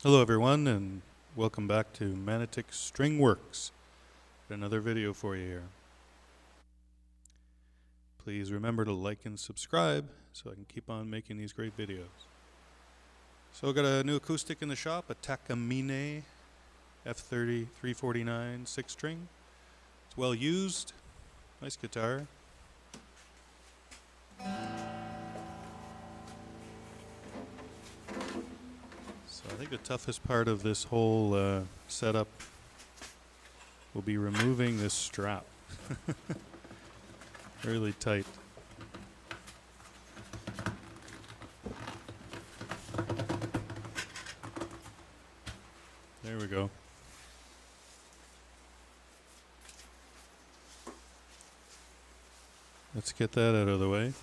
Hello everyone and welcome back to Manotick StringWorks. Another video for you here. Please remember to like and subscribe so I can keep on making these great videos. So I got a new acoustic in the shop, a Takamine F-349 6-string. It's well used, nice guitar. So I think the toughest part of this whole setup will be removing this strap. Really tight. There we go. Let's get that out of the way.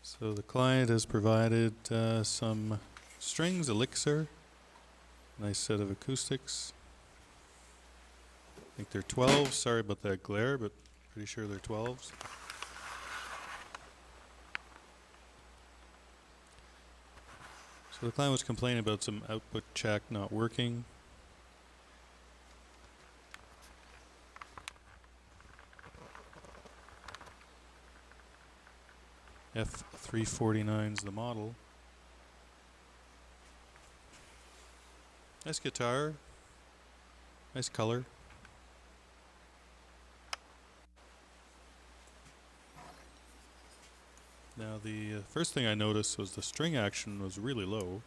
So the client has provided some strings, Elixir, nice set of acoustics. I think they're 12s, sorry about that glare, but pretty sure they're 12s. So the client was complaining about some output check not working. F-349 is the model. Nice guitar, nice color. Now the first thing I noticed was the string action was really low.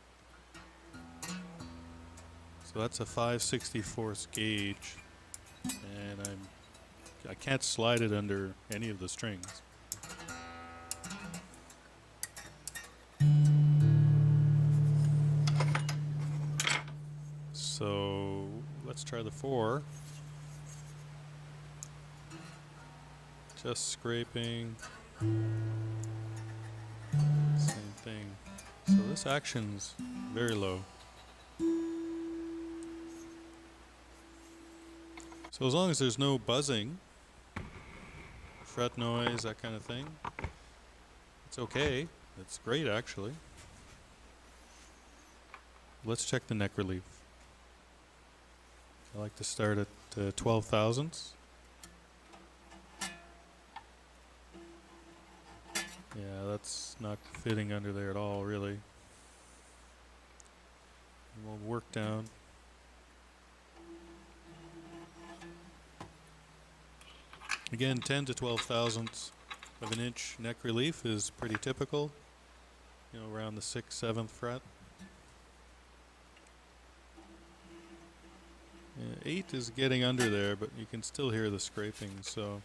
So that's a 5/64 gauge, and I can't slide it under any of the strings. So let's try the 4. Just scraping. Same thing. So this action's very low. So as long as there's no buzzing, fret noise, that kind of thing, it's okay. It's great actually. Let's check the neck relief. I like to start at 12 thousandths. Yeah, that's not fitting under there at all, really. And we'll work down. Again, 10 to 12 thousandths of an inch neck relief is pretty typical. You know, around the 6th, 7th fret. 8 is getting under there, but you can still hear the scraping, so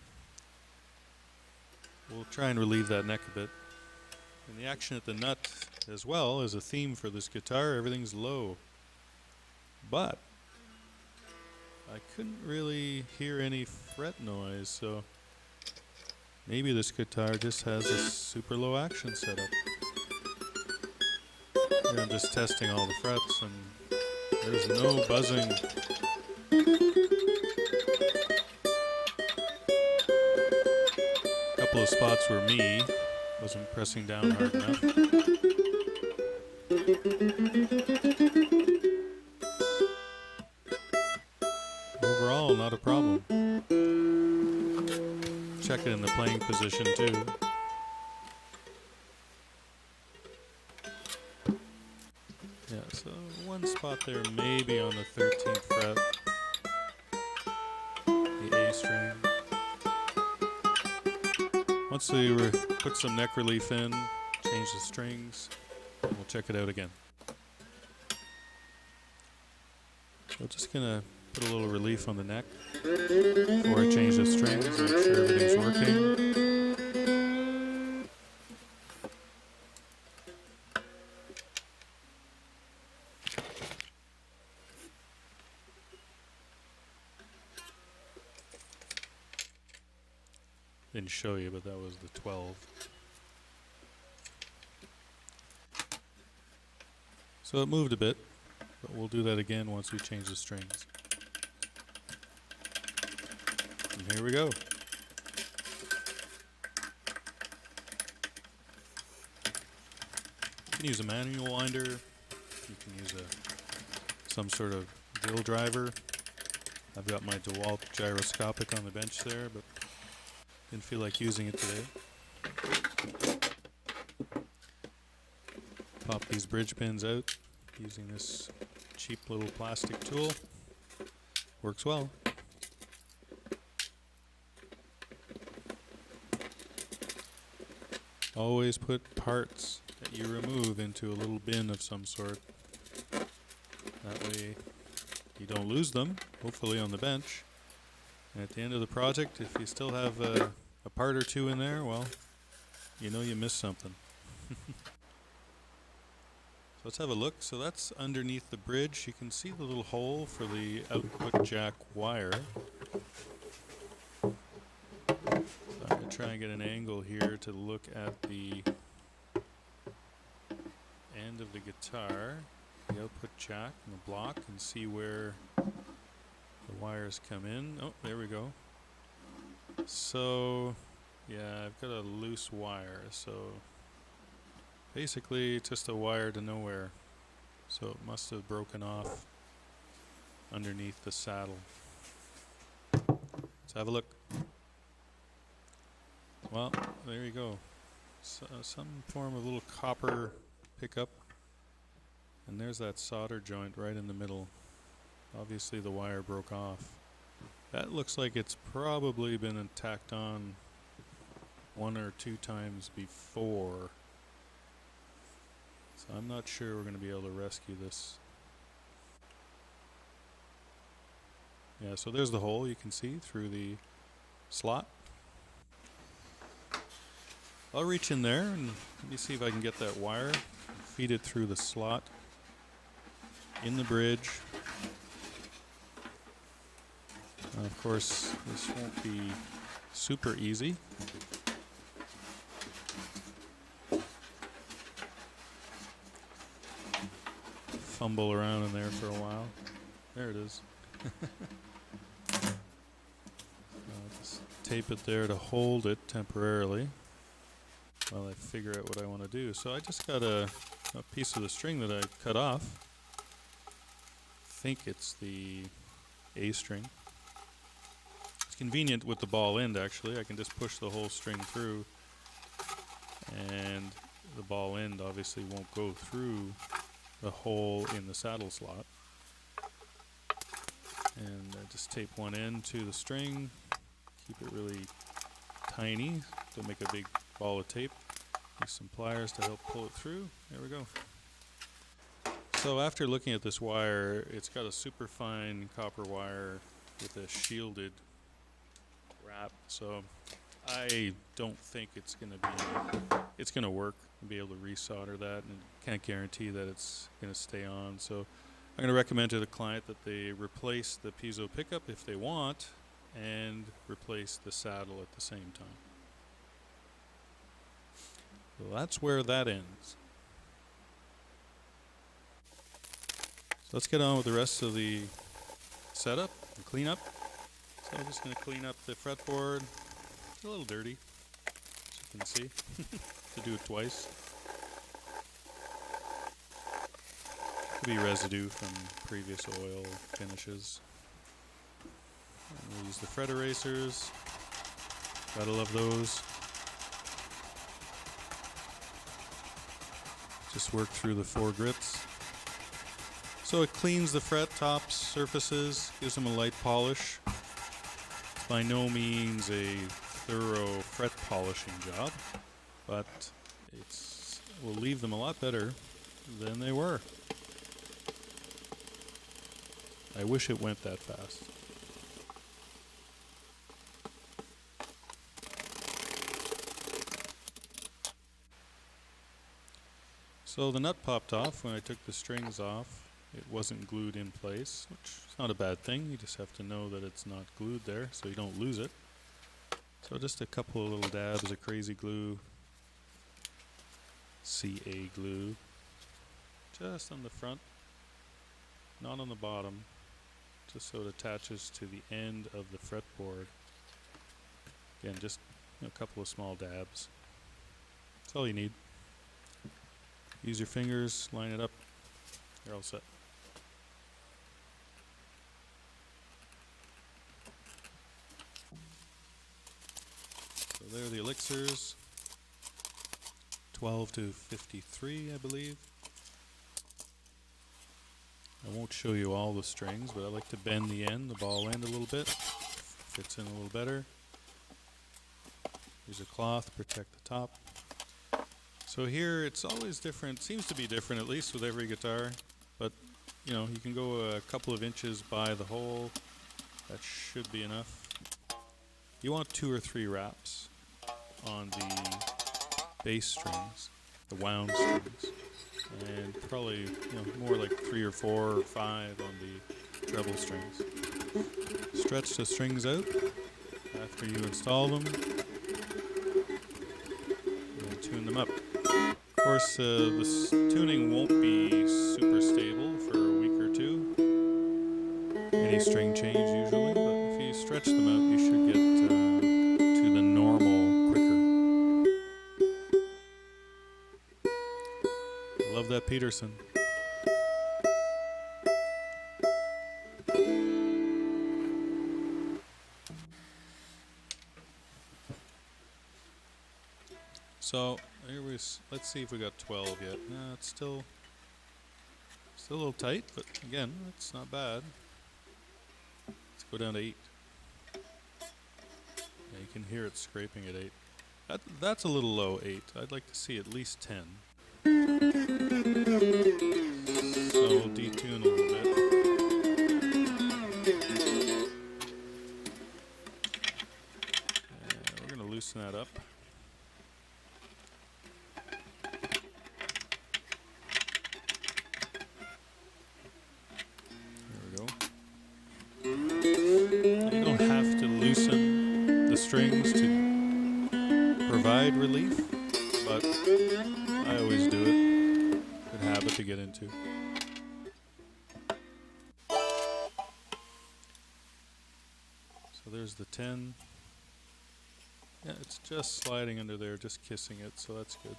we'll try and relieve that neck a bit. And the action at the nut as well is a theme for this guitar. Everything's low. But I couldn't really hear any fret noise, so maybe this guitar just has a super low action setup. Here I'm just testing all the frets and there's no buzzing. A couple of spots were me, wasn't pressing down hard enough. Overall, not a problem. Check it in the playing position too. Yeah, so one spot there maybe on the 13th fret, the A string. Once we put some neck relief in, change the strings, and we'll check it out again. So just gonna put a little relief on the neck before I change the strings, make sure everything's working. Didn't show you, but that was the 12. So it moved a bit, but we'll do that again once we change the strings. And here we go. can use a manual winder. You can use some sort of drill driver. I've got my DeWalt gyroscopic on the bench there, but didn't feel like using it today. Pop these bridge pins out using this cheap little plastic tool. Works well. Always put parts that you remove into a little bin of some sort. That way you don't lose them, hopefully on the bench. And at the end of the project, if you still have a part or two in there, well, you know you missed something. So let's have a look. So that's underneath the bridge. You can see the little hole for the output jack wire. So I'm going to try and get an angle here to look at the end of the guitar, the output jack and the block, and see where the wires come in. Oh, there we go. So, yeah, I've got a loose wire. So basically, it's just a wire to nowhere. So it must have broken off underneath the saddle. Let's have a look. Well, there you go. So, some form of little copper pickup. And there's that solder joint right in the middle. Obviously the wire broke off. That looks like it's probably been tacked on 1 or 2 times before. So I'm not sure we're going to be able to rescue this. Yeah, so there's the hole you can see through the slot. I'll reach in there and let me see if I can get that wire, feed it through the slot in the bridge. Of course, this won't be super easy. Fumble around in there for a while. There it is. Just tape it there to hold it temporarily while I figure out what I want to do. So I just got a piece of the string that I cut off. I think it's the A string. It's convenient with the ball end, actually. I can just push the whole string through, and the ball end obviously won't go through the hole in the saddle slot. And I just tape one end to the string, keep it really tiny, don't make a big ball of tape. Use some pliers to help pull it through. There we go. So after looking at this wire, it's got a super fine copper wire with a shielded wrap. So I don't think it's going to work and be able to resolder that, and can't guarantee that it's going to stay on. So I'm going to recommend to the client that they replace the piezo pickup if they want, and replace the saddle at the same time. So that's where that ends. So let's get on with the rest of the setup and cleanup. So I'm just going to clean up the fretboard. It's a little dirty, as you can see. To do it twice. Could be residue from previous oil finishes. And we'll use the fret erasers. Gotta love those. Just work through the 4 grits. So it cleans the fret tops, surfaces, gives them a light polish. It's by no means a thorough fret polishing job, but it will leave them a lot better than they were. I wish it went that fast. So the nut popped off when I took the strings off. It wasn't glued in place, which is not a bad thing. You just have to know that it's not glued there so you don't lose it. So just a couple of little dabs of crazy glue, CA glue, just on the front, not on the bottom, just so it attaches to the end of the fretboard. Again, just a couple of small dabs. That's all you need. Use your fingers, line it up, you're all set. So there are the elixirs, 12 to 53, I believe. I won't show you all the strings, but I like to bend the end, the ball end a little bit. Fits in a little better. Use a cloth to protect the top. So here it's always different, seems to be different at least with every guitar, but you know, you can go a couple of inches by the hole. That should be enough. You want 2 or 3 wraps on the bass strings, the wound strings, and probably more like 3 or 4 or 5 on the treble strings. Stretch the strings out after you install them and tune them up. Of course, this tuning won't be super stable for a week or 2. Any string change usually, but if you stretch them out, you should get to the normal quicker. I love that Peterson. So let's see if we got 12 yet. No, it's still a little tight, but again, it's not bad. Let's go down to 8. Yeah, you can hear it scraping at 8. That's a little low, 8. I'd like to see at least 10. So we'll detune a little bit. We're going to loosen that up. You don't have to loosen the strings to provide relief, but I always do it. Good habit to get into. So there's the 10. Yeah, it's just sliding under there, just kissing it, so that's good.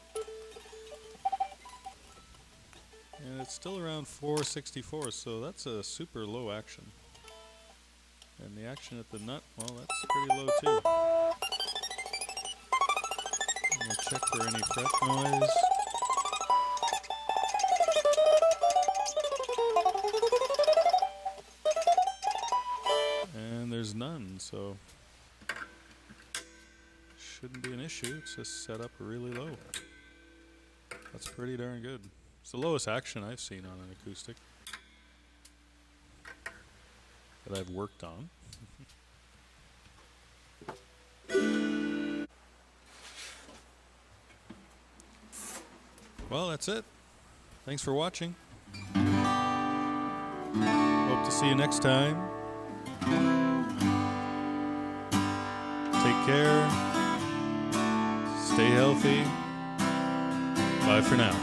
And it's still around 464, so that's a super low action. And the action at the nut, well, that's pretty low too. I'm going to check for any fret noise. And there's none, so shouldn't be an issue. It's just set up really low. That's pretty darn good. It's the lowest action I've seen on an acoustic that I've worked on. Well, that's it. Thanks for watching. Hope to see you next time. Take care. Stay healthy. Bye for now.